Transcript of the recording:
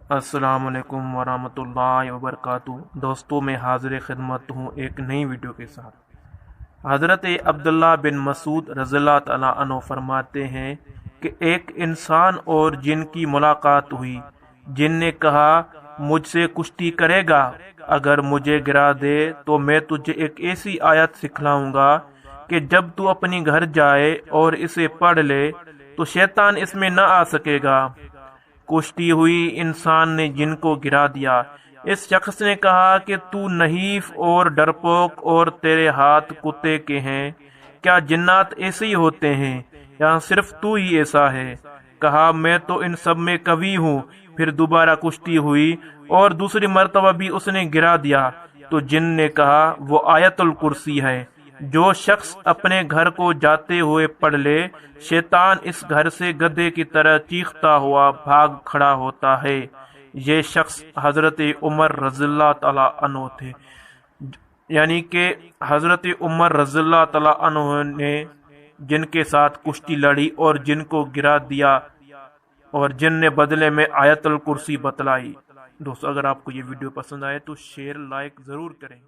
السلام علیکم ورحمۃ اللہ وبرکاتہ۔ دوستوں میں حاضر خدمت ہوں ایک نئی ویڈیو کے ساتھ۔ حضرت عبداللہ بن مسعود رضی اللہ تعالیٰ عنہ فرماتے ہیں کہ ایک انسان اور جن کی ملاقات ہوئی۔ جن نے کہا مجھ سے کشتی کرے گا؟ اگر مجھے گرا دے تو میں تجھے ایک ایسی آیت سکھلاؤں گا کہ جب تو اپنی گھر جائے اور اسے پڑھ لے تو شیطان اس میں نہ آ سکے گا۔ کشتی ہوئی، انسان نے جن کو گرا دیا۔ اس شخص نے کہا کہ تو نحیف اور ڈرپوک اور تیرے ہاتھ کتے کے ہیں۔ کیا جنات ایسے ہی ہوتے ہیں یا صرف تو ہی ایسا ہے؟ کہا میں تو ان سب میں قوی ہوں۔ پھر دوبارہ کشتی ہوئی اور دوسری مرتبہ بھی اس نے گرا دیا تو جن نے کہا وہ آیت الکرسی ہے۔ جو شخص اپنے گھر کو جاتے ہوئے پڑھ لے، شیطان اس گھر سے گدھے کی طرح چیختا ہوا بھاگ کھڑا ہوتا ہے۔ یہ شخص حضرت عمر رضی اللہ تعالیٰ عنہ تھے، یعنی کہ حضرت عمر رضی اللہ تعالیٰ عنہ نے جن کے ساتھ کشتی لڑی اور جن کو گرا دیا اور جن نے بدلے میں آیت الکرسی بتلائی۔ دوستو اگر آپ کو یہ ویڈیو پسند آئے تو شیئر لائک ضرور کریں۔